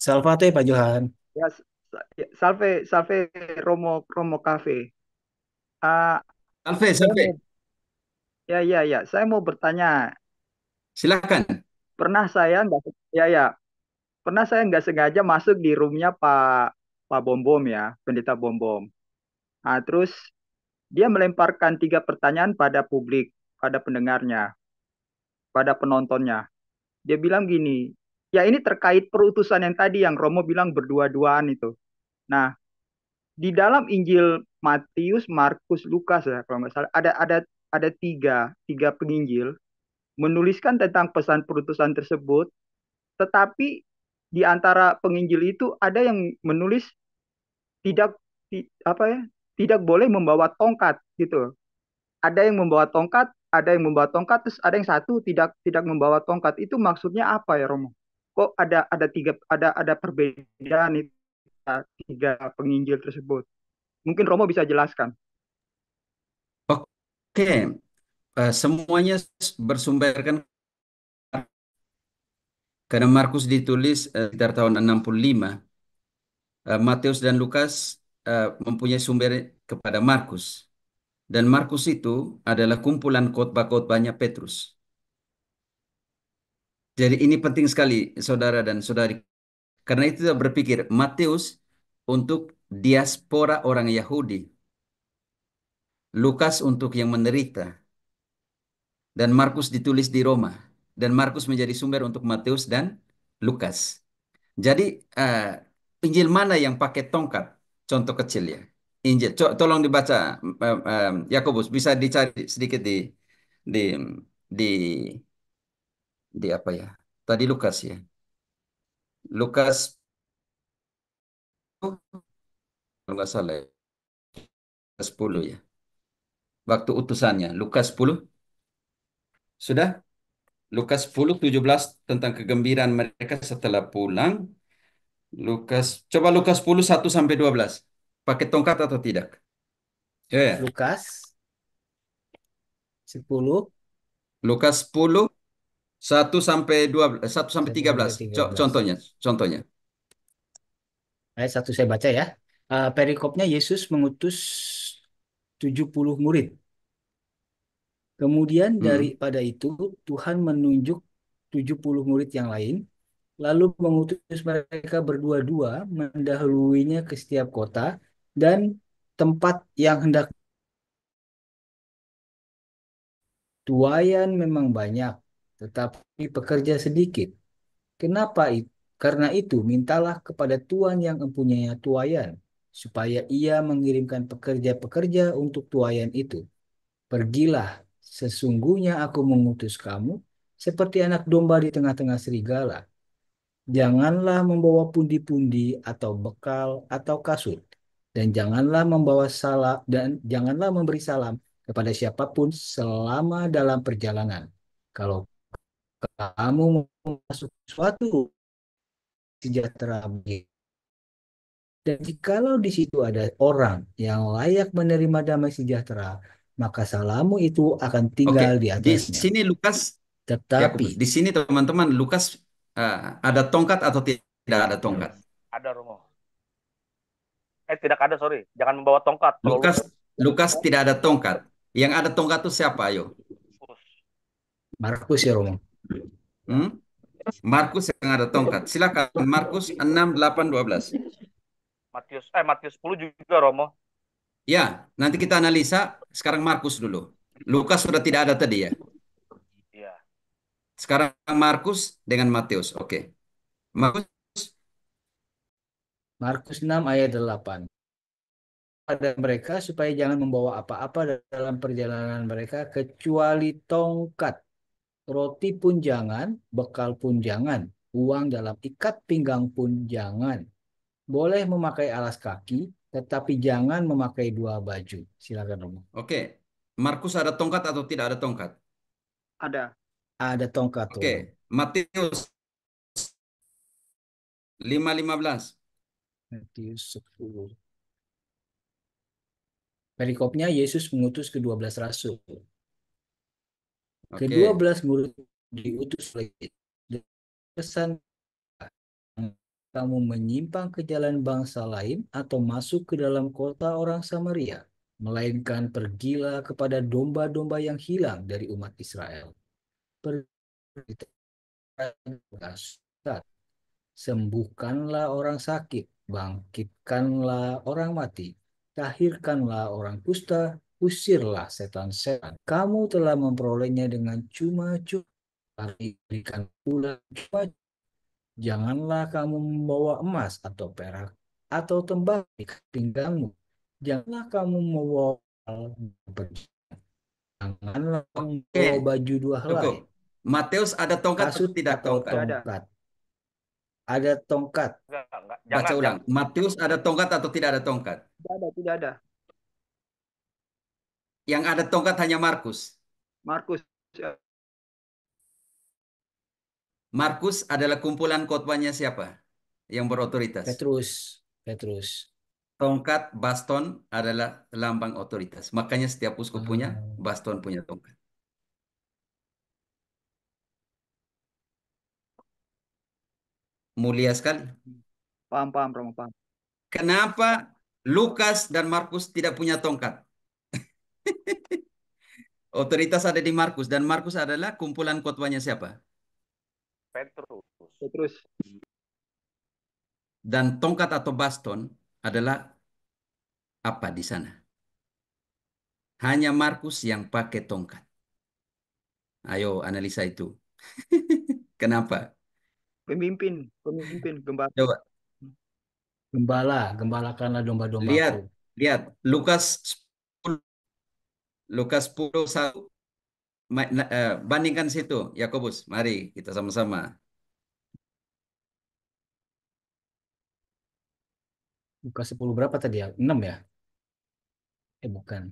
Salvate Pak Johan. Ya, ya, salve, salve Romo, Romo Cafe. Ah, Salve, saya mau, salve. saya mau bertanya. Silakan. Pernah saya nggak, ya, ya, pernah saya nggak sengaja masuk di roomnya Pak Bom Bom ya, Pendeta Bom Bom. Nah, terus dia melemparkan tiga pertanyaan pada publik, pada pendengarnya, pada penontonnya. Dia bilang gini, ya ini terkait perutusan yang tadi yang Romo bilang berdua-duaan itu. Nah, di dalam Injil Matius, Markus, Lukas ya kalau nggak salah ada tiga penginjil menuliskan tentang pesan perutusan tersebut, tetapi di antara penginjil itu ada yang menulis tidak apa ya tidak boleh membawa tongkat gitu. Ada yang membawa tongkat, ada yang membawa tongkat, terus ada yang satu tidak tidak membawa tongkat. Itu maksudnya apa ya Romo? Kok ada perbedaan itu tiga penginjil tersebut? Mungkin Romo bisa jelaskan. Oke, semuanya bersumberkan karena Markus ditulis sekitar tahun 65. Matius dan Lukas mempunyai sumber kepada Markus. Dan Markus itu adalah kumpulan khotbah-khotbahnya Petrus. Jadi ini penting sekali, saudara dan saudari. Karena itu saya berpikir Matius untuk diaspora orang Yahudi, Lukas untuk yang menderita, dan Markus ditulis di Roma. Dan Markus menjadi sumber untuk Matius dan Lukas. Jadi eh, Injil mana yang pakai tongkat? Contoh kecil ya. Injil, tolong dibaca Yakobus, bisa dicari sedikit di di di apa ya? Tadi Lukas ya. Lukas kalau nggak salah ya, 10 ya. Waktu utusannya Lukas 10 sudah. Lukas 10:17 tentang kegembiraan mereka setelah pulang. Coba Lukas 10 1-12. Pakai tongkat atau tidak? Ya. Lukas 10 Lukas 10 10 1-12, 1 sampai 1-13. 13. Contohnya. Ayat 1 saya baca ya. Perikopnya Yesus mengutus 70 murid. Kemudian Hmm. daripada itu Tuhan menunjuk 70 murid yang lain, lalu mengutus mereka berdua-dua mendahuluinya ke setiap kota dan tempat yang hendak. Tuayan memang banyak, tetapi pekerja sedikit. Kenapa itu? Karena itu, mintalah kepada Tuhan yang mempunyai tuayan, supaya ia mengirimkan pekerja-pekerja untuk tuayan itu. Pergilah, sesungguhnya aku mengutus kamu seperti anak domba di tengah-tengah serigala. Janganlah membawa pundi-pundi atau bekal atau kasut, dan janganlah membawa salam dan janganlah memberi salam kepada siapapun selama dalam perjalanan. Kalau kamu mau masuk suatu sejahtera bagi. Dan jikalau di situ ada orang yang layak menerima damai sejahtera, maka salamu itu akan Oke, tinggal di di atasnya. sini Lukas, Tetapi Yakobus. Di sini teman-teman Lukas eh, ada tongkat atau tidak ada tongkat? Ada Romo. Tidak ada, sorry. Jangan membawa tongkat. Kalau Lukas Lukas tidak ada tongkat. Yang ada tongkat itu siapa? Ayo. Lukas. Markus ya Romo. Hmm? Markus yang ada tongkat. Silakan Markus 6, 8, 12. Matius 10 juga Romo. Ya, nanti kita analisa. Sekarang Markus dulu. Lukas sudah tidak ada tadi ya. Iya. Sekarang Markus dengan Matius. Oke. Markus. Markus 6 ayat 8. Pada mereka supaya jangan membawa apa-apa dalam perjalanan mereka kecuali tongkat, roti pun jangan, bekal pun jangan, uang dalam ikat pinggang pun jangan. Boleh memakai alas kaki, tetapi jangan memakai dua baju. Silakan Romo. Oke. Markus ada tongkat atau tidak ada tongkat? Ada. Ada tongkat Romo. Oke. Matius 5:15. Matius 10. Perikopnya Yesus mengutus ke-12 rasul. Kedua Oke. belas murid diutus oleh pesan kamu menyimpang ke jalan bangsa lain atau masuk ke dalam kota orang Samaria, melainkan pergilah kepada domba-domba yang hilang dari umat Israel. Pergi, sembuhkanlah orang sakit, bangkitkanlah orang mati, tahirkanlah orang kusta, usirlah setan-setan. Kamu telah memperolehnya dengan cuma-cuma, berikan pula cuma. Janganlah kamu membawa emas atau perak atau tembak di pinggangmu. Janganlah kamu membawa janganlah kamu Oke, membawa baju dua helai, cukup. Mateus ada tongkat atau kasut tidak atau tongkat? Tidak ada. tongkat. Ada tongkat. Enggak. Baca Jangan, ulang. jangan. Matius ada tongkat atau tidak ada tongkat? Tidak ada, tidak ada. Yang ada tongkat hanya Markus. Markus. Markus adalah kumpulan khotbahnya siapa? Yang berotoritas. Petrus. Petrus. Tongkat, baston adalah lambang otoritas. Makanya setiap uskup punya Ah, baston, punya tongkat. Mulia sekali. Paham, paham, Romo, paham. Kenapa Lukas dan Markus tidak punya tongkat? Otoritas ada di Markus dan Markus adalah kumpulan khotbahnya siapa? Petrus. Petrus. Dan tongkat atau baston adalah apa di sana? Hanya Markus yang pakai tongkat. Ayo analisa itu. Kenapa? Pemimpin, pemimpin, gembala. Coba gembala, gembalakanlah domba-dombaku. lihat, lihat Lukas 10, Lukas 10 1. Bandingkan situ, Yakobus. Mari kita sama-sama. Lukas 10 berapa tadi ya? 6 ya? Bukan.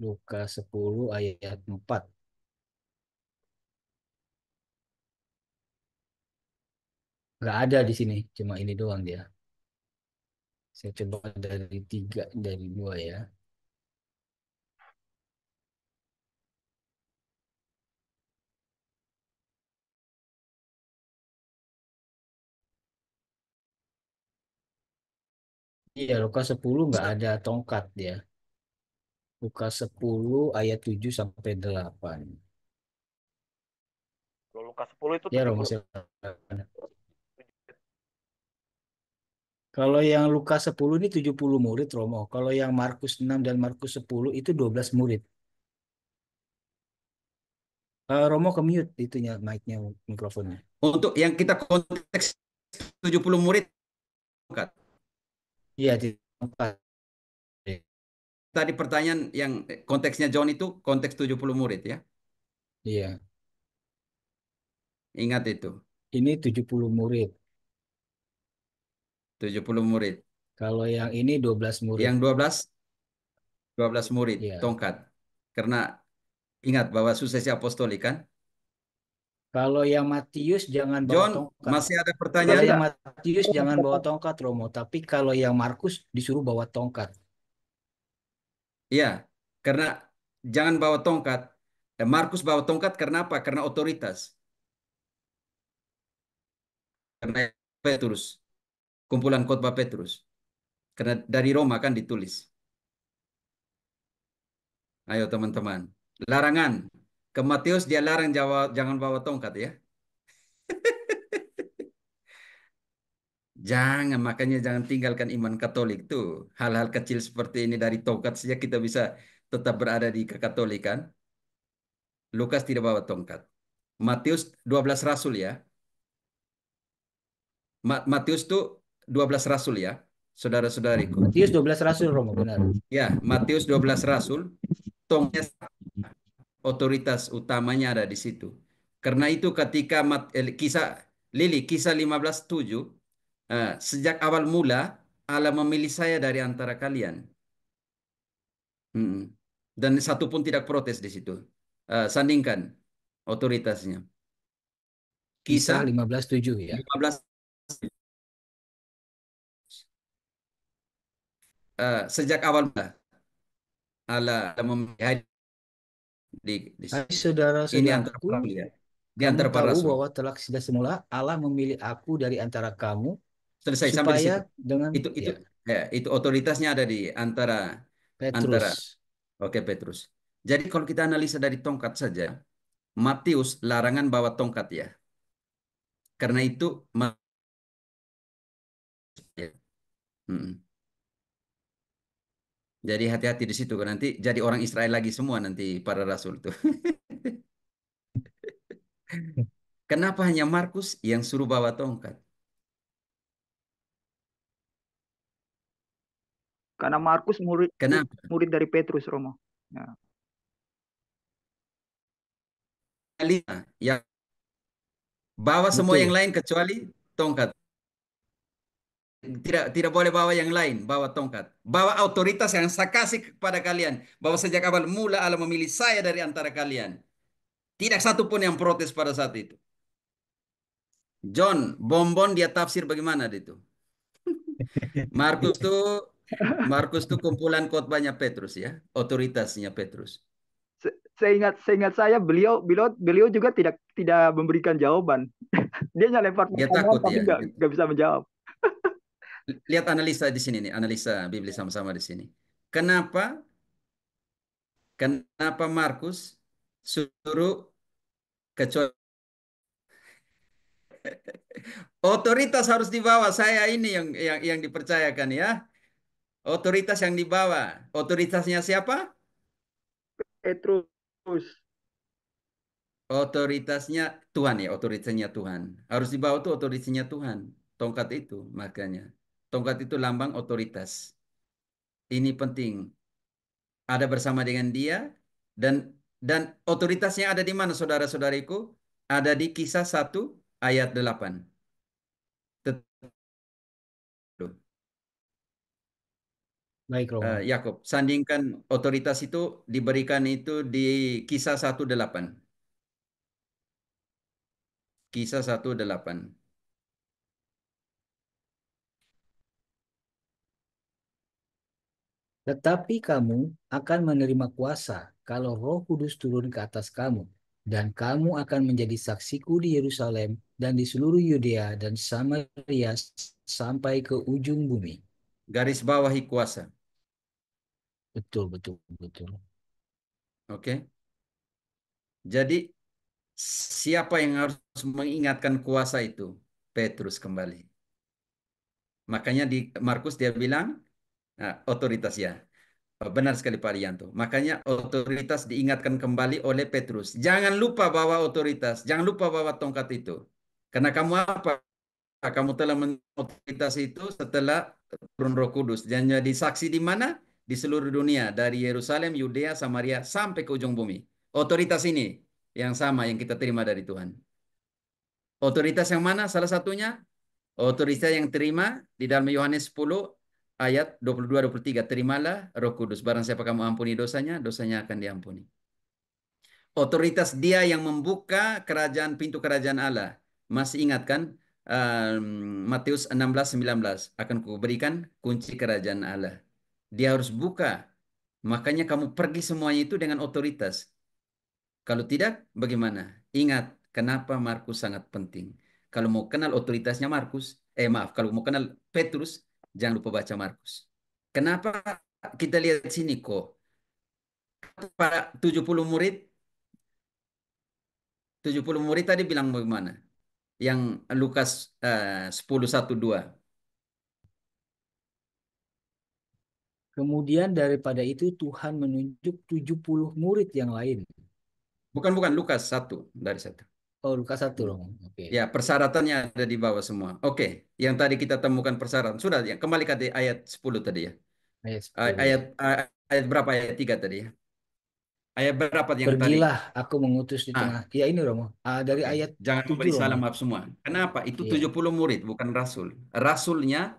Lukas 10 ayat 4. Nggak ada di sini, cuma ini doang dia. Saya coba dari 3, dari 2 ya. Iya, Lukas 10 nggak ada tongkat dia. Lukas 10 ayat 7 sampai 8. Kalau Lukas 10 itu Ya, Romo, 70. silakan. Kalau yang Lukas 10 ini 70 murid, Romo. Kalau yang Markus 6 dan Markus 10 itu 12 murid. Romo ke mute itunya, mic-nya, mikrofonnya. Untuk yang kita konteks 70 murid tongkat. Iya, di tongkat. Tadi pertanyaan yang konteksnya John itu konteks 70 murid ya. Iya, Ingat itu, ini 70 murid. 70 murid. Kalau yang ini 12 murid. Yang 12 murid Iya. tongkat. Karena ingat bahwa suksesi apostolik kan. Kalau yang Matius jangan bawa John, tongkat. masih ada Iya, pertanyaan? Kalau iya. yang Matius jangan bawa tongkat, Romo. Tapi kalau yang Markus disuruh bawa tongkat. Iya, karena jangan bawa tongkat. Markus bawa tongkat karena apa? Karena otoritas. Karena Petrus, kumpulan khotbah Petrus. Karena dari Roma kan ditulis. Ayo teman-teman. Larangan. Ke Matius dia larang jangan bawa tongkat ya. Jangan, makanya jangan tinggalkan iman Katolik tuh. Hal-hal kecil seperti ini dari tongkat saja kita bisa tetap berada di kekatolikan. Lukas tidak bawa tongkat. Matius 12 rasul ya. Matius tuh 12 rasul ya, saudara-saudariku. Matius 12 rasul, Romo, benar. Ya, Matius 12 rasul, tongnya otoritas utamanya ada di situ. Karena itu ketika kisah 15:7, sejak awal mula Allah memilih saya dari antara kalian. Mm-mm. Dan satu pun tidak protes di situ. Sandingkan otoritasnya. Kisah Kisah 15:7 ya. 15, sejak awal mula Allah memilih di Hai ini antara saudara-saudaraku, para ya, di kamu antara para tahu rasul. bahwa telah sudah semula Allah memilih aku dari antara kamu Selesai sampai di supaya situ. dengan Itu ya itu otoritasnya ada di antara antara Petrus. oke Petrus. Jadi kalau kita analisa dari tongkat saja, Matius larangan bawa tongkat ya. Karena itu ya. Mm. Jadi hati-hati di situ kan nanti jadi orang Israel lagi semua nanti para rasul tuh. Kenapa hanya Markus yang suruh bawa tongkat? Karena Markus murid Kenapa? murid dari Petrus, Romo. Ya. Lima yang bawa semua yang Betul. lain kecuali tongkat. Tidak boleh bawa yang lain, bawa tongkat. Bawa otoritas yang saya kasih kepada kalian. Bahwa sejak awal mula Allah memilih saya dari antara kalian. Tidak satu pun yang protes pada saat itu. John, Bombon dia tafsir bagaimana itu? Markus tuh Markus tuh kumpulan khotbahnya Petrus ya, otoritasnya Petrus. Seingat saya beliau beliau beliau juga tidak memberikan jawaban. Dia hanya lempar Dia pertanyaan takut tapi ya. nggak bisa menjawab. Lihat analisa di sini nih, analisa Bibli sama-sama di sini. Kenapa? Kenapa Markus suruh kecuali otoritas harus dibawa. Saya ini yang dipercayakan ya. Otoritas yang dibawa. Otoritasnya siapa? Petrus. Otoritasnya Tuhan ya, otoritasnya Tuhan. Harus dibawa tuh otoritasnya Tuhan. Tongkat itu makanya. Tongkat itu lambang otoritas. Ini penting. Ada bersama dengan dia dan otoritasnya ada di mana saudara-saudariku? Ada di Kisah 1 ayat 8. Baik, Romo. Yakub, sandingkan otoritas itu diberikan itu di Kisah 1:8. Kisah 1:8. Tetapi kamu akan menerima kuasa kalau Roh Kudus turun ke atas kamu, dan kamu akan menjadi saksiku di Yerusalem dan di seluruh Yudea dan Samaria sampai ke ujung bumi. Garis bawahi kuasa. Betul, betul, betul. Oke. Jadi siapa yang harus mengingatkan kuasa itu? Petrus kembali. Makanya di Markus dia bilang otoritas ya. Benar sekali Pak Rianto. Makanya otoritas diingatkan kembali oleh Petrus. Jangan lupa bawa otoritas. Jangan lupa bawa tongkat itu. Karena kamu apa? Kamu telah otoritas itu setelah turun Roh Kudus. Dan jadi saksi di mana? Di seluruh dunia. Dari Yerusalem, Yudea, Samaria, sampai ke ujung bumi. Otoritas ini yang sama yang kita terima dari Tuhan. Otoritas yang mana? Salah satunya otoritas yang terima di dalam Yohanes 10 ayat 22-23. Terimalah Roh Kudus. Barang siapa kamu ampuni dosanya, dosanya akan diampuni. Otoritas dia yang membuka pintu kerajaan Allah. Masih ingat kan? Matius 16:19. Akan kuberikan kunci kerajaan Allah. Dia harus buka. Makanya kamu pergi semuanya itu dengan otoritas. Kalau tidak, bagaimana? Ingat, kenapa Markus sangat penting. Kalau mau kenal otoritasnya Markus, maaf, kalau mau kenal Petrus, jangan lupa baca Markus. Kenapa kita lihat sini kok? Para 70 murid, 70 murid tadi bilang bagaimana? Yang Lukas 10:1-2. Kemudian daripada itu Tuhan menunjuk 70 murid yang lain. Bukan, bukan, Lukas 1 dari 1. Oh, Lukas 1, Romo. Oke. Ya, persyaratannya ada di bawah semua. Oke, yang tadi kita temukan persyaratan. Sudah, ya, kembali ke ayat 10 tadi ya. Ayat 10 ya. Ayat berapa? Ayat 3 tadi ya. Ayat berapa yang tadi? Pergilah aku mengutus di tengah. Ah, Ya ini Romo. Dari oke. ayat Jangan 7 memberi Romo. salam maaf semua. Kenapa? Itu Iya. 70 murid, bukan rasul. Rasulnya,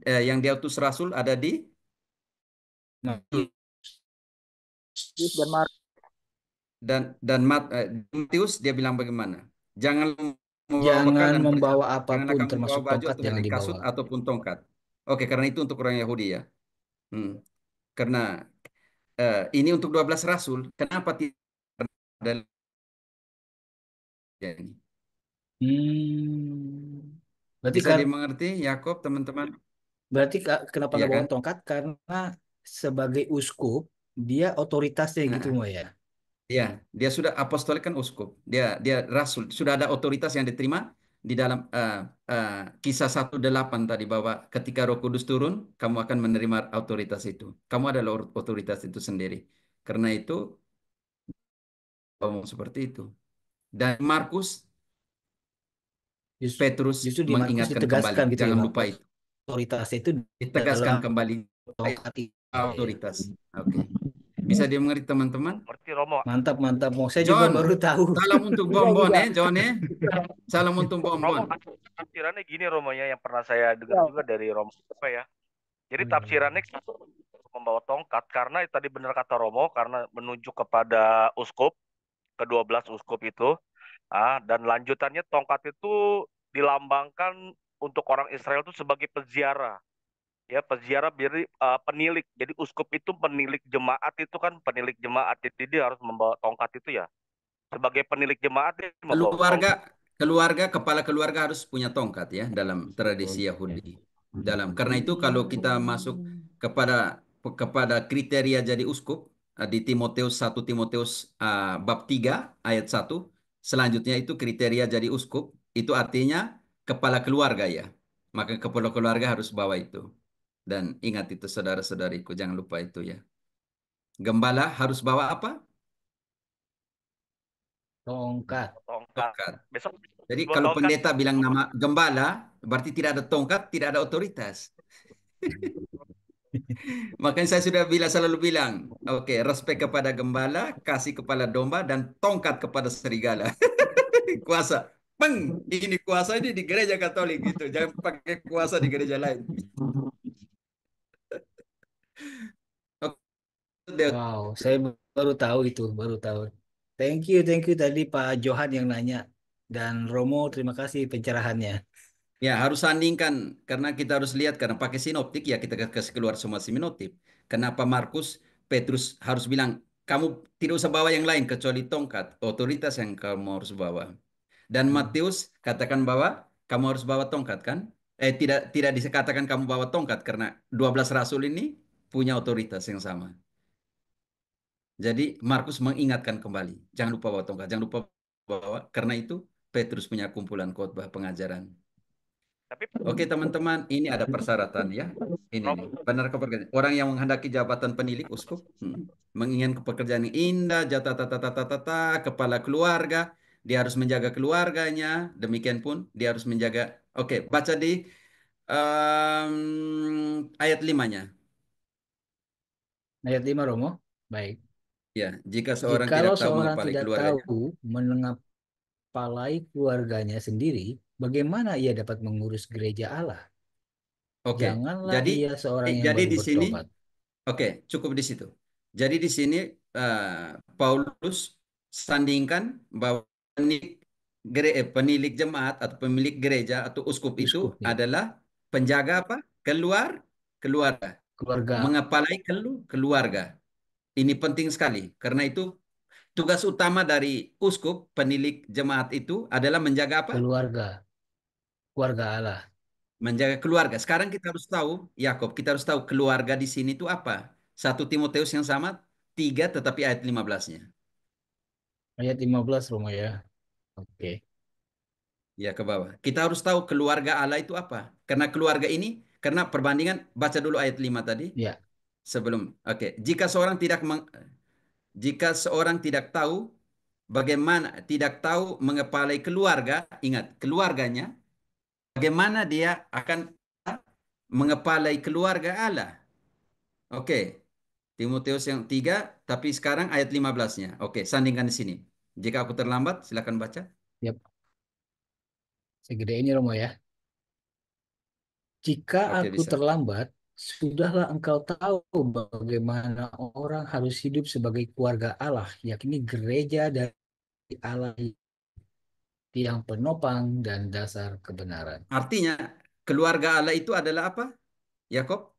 yang dia utus rasul ada di Nah, Yesus dan Markus. Matius dia bilang bagaimana? Jangan membawa bekal jangan dan membawa perjalanan. Janganlah apapun kamu membawa termasuk baju tongkat atau jangan beli kasut dibawa. ataupun tongkat. Oke, karena itu untuk orang Yahudi ya. Hmm. Karena ini untuk 12 rasul. Kenapa tidak ada ini? Hmm. Berarti Bisa kan dimengerti, Yakob, teman-teman? kenapa Iya nggak bawa kan? tongkat? Karena sebagai uskup dia otoritasnya gitu Nah, Mo ya. ya, dia sudah apostolik kan uskup. Dia rasul, sudah ada otoritas yang diterima di dalam eh, kisah 1:8 tadi bahwa ketika Roh Kudus turun, kamu akan menerima otoritas itu. Kamu adalah otoritas itu sendiri. Karena itu ngomong seperti itu. Dan Markus, Justru, Petrus justru di Markus mengingatkan kembali, ditegaskan gitu ya jangan Mo. lupa itu. Otoritasnya itu dalam Ditegaskan kembali tongkat itu. Iya, iya. otoritas. Oke. Bisa dimengerti teman-teman? Oh, berarti Romo. Mantap, mantap Mo. Saya juga John, baru tahu. salam untuk Iya Bonbon juga. John Salam untuk Romo Bonbon. tafsirannya gini Romonya yang pernah saya dengar Iya. juga dari Romo apa ya. Jadi Oh, iya, iya. tafsirannya membawa tongkat karena tadi benar kata Romo karena menunjuk kepada uskup ke-12 uskup itu dan lanjutannya tongkat itu dilambangkan untuk orang Israel itu sebagai peziarah ya peziarah jadi penilik jadi uskup itu penilik jemaat itu kan penilik jemaat jadi dia harus membawa tongkat itu ya sebagai penilik jemaat dia membawa Keluarga, tongkat. kepala keluarga harus punya tongkat ya dalam tradisi Betul. Ya. Yahudi. Karena itu kalau kita masuk kepada kepada kriteria jadi uskup di Timotius 1 Timotius bab 3 ayat 1, selanjutnya itu kriteria jadi uskup itu artinya kepala keluarga ya. Maka kepala keluarga harus bawa itu. Dan ingat itu saudara-saudariku, jangan lupa itu ya. Gembala harus bawa apa? Tongkat. Tongkat Tongkat. besok Jadi bawa kalau tongkat. pendeta bilang nama gembala, berarti tidak ada tongkat, tidak ada otoritas. Makanya saya sudah selalu bilang, oke, respect kepada gembala, kasih kepala domba, dan tongkat kepada serigala. Kuasa. Peng, ini kuasa ini di gereja Katolik gitu. Jangan pakai kuasa di gereja lain. Oke, Wow, saya baru tahu itu, baru tahu. Thank you tadi Pak Johan yang nanya. Dan Romo, terima kasih pencerahannya. ya, harus sandingkan karena kita harus lihat karena pakai sinoptik ya kita kasih keluar semua sinoptik. Kenapa Markus, Petrus harus bilang kamu tidak usah bawa yang lain kecuali tongkat, otoritas yang kamu harus bawa. Dan Hmm. Matius katakan bahwa kamu harus bawa tongkat kan? Tidak tidak dikatakan kamu bawa tongkat karena 12 rasul ini punya otoritas yang sama. Jadi Markus mengingatkan kembali, jangan lupa bawa tongkat, jangan lupa bawa karena itu Petrus punya kumpulan khotbah pengajaran. Tapi Oke teman-teman, ini ada persyaratan ya. Ini nih, Romo benar pekerjaan. Orang yang menghendaki jabatan penilik uskup, menginginkan pekerjaan yang indah, jatah tata tata tata, kepala keluarga, dia harus menjaga keluarganya. Demikian pun dia harus menjaga. Oke, baca di ayat 5-nya. Ayat 5 Romo. Baik. Ya, jika seorang tidak Jikalau tahu seorang mengepalai tidak keluarganya. tahu mengepalai keluarganya sendiri, bagaimana ia dapat mengurus gereja Allah? Oke, Janganlah jadi ia seorang yang jadi baru di sini. bertobat. Oke, cukup di situ. Jadi di sini eh, Paulus sandingkan bahwa penilik jemaat atau pemilik gereja atau uskup itu Uskup, ya. adalah penjaga apa? Keluarga, Keluarga, mengepalai keluarga. Ini penting sekali karena itu tugas utama dari uskup penilik jemaat itu adalah menjaga apa? keluarga, keluarga Allah. Menjaga keluarga. Sekarang kita harus tahu, Yakob, kita harus tahu keluarga di sini itu apa. 1 Timotius yang sama, 3 tetapi ayat 15-nya. Ayat 15 Romo ya. Oke. Ya, ke bawah. Kita harus tahu keluarga Allah itu apa. Karena keluarga ini, karena perbandingan, baca dulu ayat 5 tadi. Ya, Sebelum, oke. Jika seorang tidak tahu bagaimana, tidak tahu mengepalai keluarga, ingat, keluarganya, bagaimana dia akan mengepalai keluarga Allah. Oke, Timotius yang 3, tapi sekarang ayat 15-nya. Oke, sandingkan di sini. Jika aku terlambat, silakan baca. ya. Segede ini Romo ya. Jika Oke, aku bisa. terlambat, sudahlah engkau tahu bagaimana orang harus hidup sebagai keluarga Allah, yakni gereja dari Allah yang penopang dan dasar kebenaran. Artinya, keluarga Allah itu adalah apa? Yakob,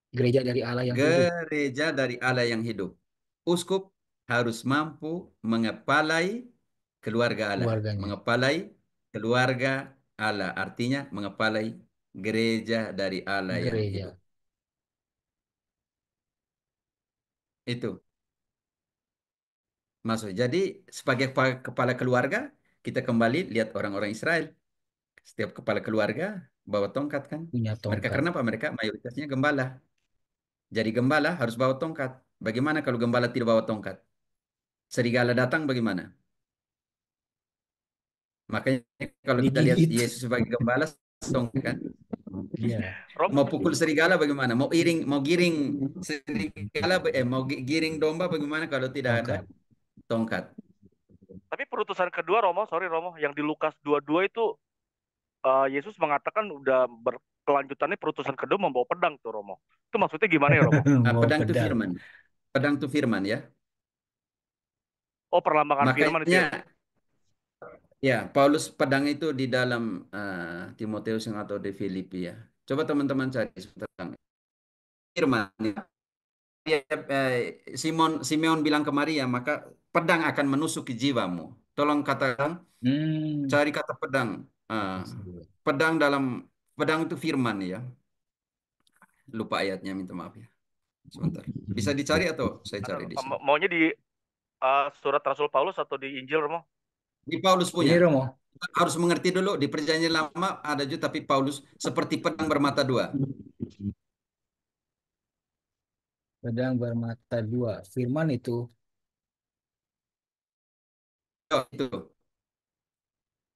Gereja dari Allah yang hidup, gereja dari Allah yang hidup. Uskup harus mampu mengepalai keluarga Allah, keluarganya. mengepalai keluarga Allah, artinya mengepalai gereja dari Allah yang hidup. gereja. Itu masuk. Jadi sebagai kepala keluarga, kita kembali lihat orang-orang Israel. Setiap kepala keluarga bawa tongkat kan. Punya Mereka tongkat. karena apa? Mereka mayoritasnya gembala. Jadi gembala harus bawa tongkat. Bagaimana kalau gembala tidak bawa tongkat? Serigala datang bagaimana? Makanya kalau kita lihat Digigit. Yesus sebagai gembala, tongkat kan. Iya, Rom, Mau pukul serigala bagaimana? Mau giring serigala, mau giring domba bagaimana kalau tidak ada tongkat. tongkat? tapi perutusan kedua Romo, sorry Romo, yang di Lukas 22 itu Yesus mengatakan udah berkelanjutannya perutusan kedua membawa pedang tuh Romo. Itu maksudnya gimana ya Romo? Bawa Pedang itu pedang. firman. Pedang itu firman ya. Oh, perlambangan firman itu Makanya ya. ya, Paulus pedang itu di dalam Timoteus yang atau di Filipi ya. Coba teman-teman cari pedang. Firman ya. Simeon bilang ke Maria, maka pedang akan menusuki jiwamu. Tolong katakan, Hmm. cari kata pedang. Ah, pedang dalam pedang itu firman ya. Lupa ayatnya, minta maaf ya. Sebentar. Bisa dicari atau saya cari di sini? Maunya di surat Rasul Paulus atau di Injil Romo? Di Paulus Ini punya. Romo, Harus mengerti dulu di Perjanjian Lama ada juga tapi Paulus seperti pedang bermata dua. pedang bermata dua. Firman itu, Oh, itu.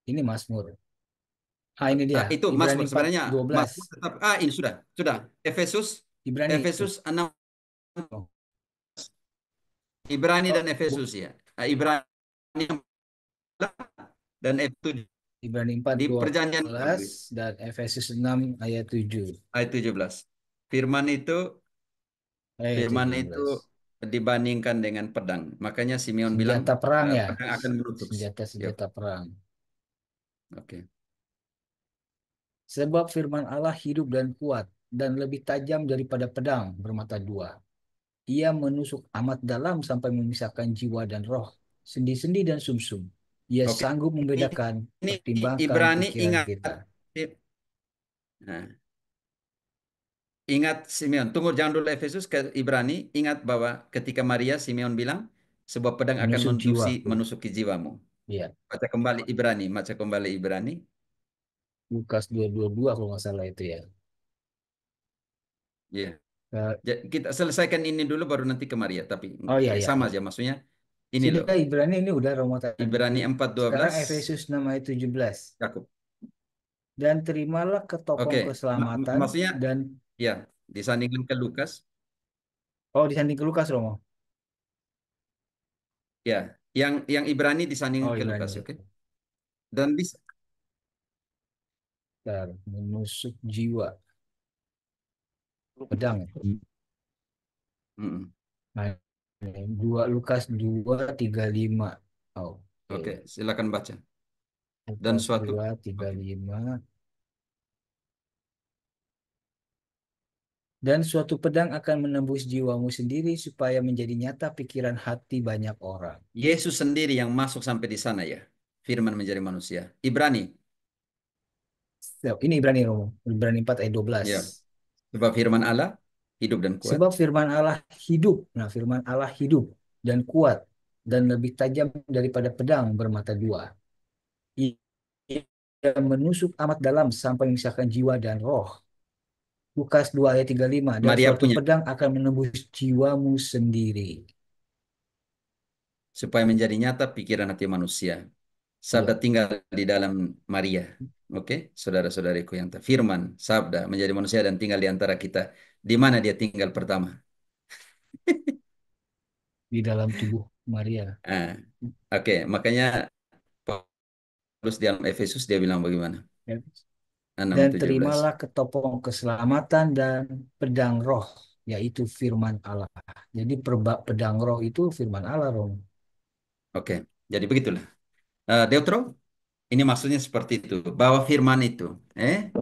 ini Mazmur. Ah, ini dia. Itu Ibrani Mazmur empat sebenarnya dua belas. Mazmur tetap ini sudah Efesus Ibrani itu. Efesus 6 Oh, Ibrani oh, dan Efesus ya. Ibrani dan Efesus Ibrani empat di dua perjanjian belas dan Efesus 6 ayat 7. ayat 17. Firman itu Ayat firman tujuh itu belas. dibandingkan dengan pedang. Makanya Simeon bilang Senjata perang ya. pedang akan menutup. Yep. Senjata-senjata perang. Oke. Sebab firman Allah hidup dan kuat dan lebih tajam daripada pedang bermata dua. Ia menusuk amat dalam sampai memisahkan jiwa dan roh, sendi-sendi dan sumsum. Ia Oke. sanggup Ini, membedakan, ini pertimbangkan Ibrani pikiran ingat. kita. Nah, ingat Simeon, tunggu jangan dulu Efesus ke Ibrani, ingat bahwa ketika Maria Simeon bilang sebuah pedang akan Menusuk jiwaku. menusuki jiwamu. Ya, Baca kembali Ibrani. Lukas 2:22 kalau nggak salah itu ya. Ya. Eh, Kita selesaikan ini dulu baru nanti ke Maria, tapi oh iya, iya, sama iya. aja maksudnya. Ini loh, Sudah Ibrani ini udah Romo tadi. Ibrani 4:12 Sekarang Efesus 6 ayat 17. Yakub. Dan terimalah ketopong Oke, keselamatan maksudnya dan ya, disandingkan ke Lukas, oh disanding ke Lukas Romo. ya, yang Ibrani disandingkan Oh ke Ibrani. Lukas, oke. Dan bisa Bentar, menusuk jiwa. Pedang. Mm-mm. Nah, ini 2 Lukas 2:35. Oke. Oke, silakan baca. Dan Lukas suatu 2:35. Dan suatu pedang akan menembus jiwamu sendiri supaya menjadi nyata pikiran hati banyak orang. Yesus sendiri yang masuk sampai di sana ya. Firman menjadi manusia. Ibrani, Ini Ibrani Romo. Ibrani 4 ayat 12. ya. Sebab firman Allah hidup dan kuat. Sebab firman Allah hidup. Nah, firman Allah hidup dan kuat dan lebih tajam daripada pedang bermata dua. Ia menusuk amat dalam sampai memisahkan jiwa dan roh. Lukas 2 ayat 35. Dan Maria suatu punya pedang akan menembus jiwamu sendiri. supaya menjadi nyata pikiran hati manusia. Sabda Ya, tinggal di dalam Maria. Oke, saudara-saudariku yang firman, sabda menjadi manusia dan tinggal di antara kita. Di mana dia tinggal pertama? di dalam tubuh Maria. Ah, oke, makanya Paulus di dalam Efesus dia bilang bagaimana? Ya. Enam Dan tujuh belas. terimalah ketopong keselamatan dan pedang roh, yaitu firman Allah. Jadi pedang roh itu firman Allah, Rom. Oke, jadi begitulah. Deutro, ini maksudnya seperti itu. Bawa firman itu. Eh?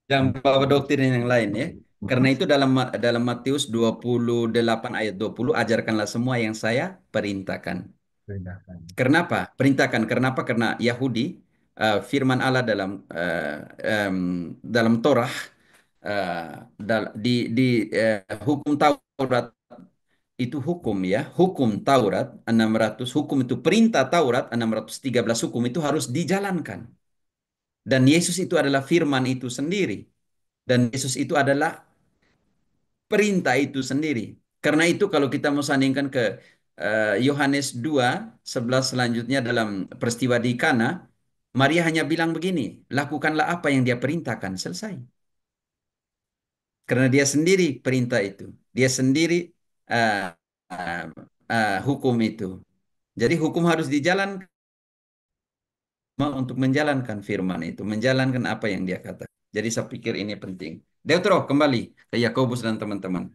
Jangan bawa doktrin yang lain ya. Karena itu dalam Matius 28 ayat 20, ajarkanlah semua yang saya perintahkan. Perintahkan. Kenapa? Perintahkan. Kenapa? Karena Yahudi firman Allah dalam dalam Torah, di hukum Taurat itu hukum ya, hukum Taurat 600, hukum itu perintah Taurat 613 hukum itu harus dijalankan. Dan Yesus itu adalah firman itu sendiri. Dan Yesus itu adalah perintah itu sendiri. Karena itu kalau kita mau sandingkan ke Yohanes 2:11 selanjutnya dalam peristiwa di Kana, Maria hanya bilang begini, lakukanlah apa yang dia perintahkan, selesai. Karena dia sendiri perintah itu. Dia sendiri uh, uh, hukum itu. Jadi hukum harus dijalankan untuk menjalankan firman itu, menjalankan apa yang dia katakan. Jadi saya pikir ini penting. Deutero kembali ke Yakobus dan teman-teman.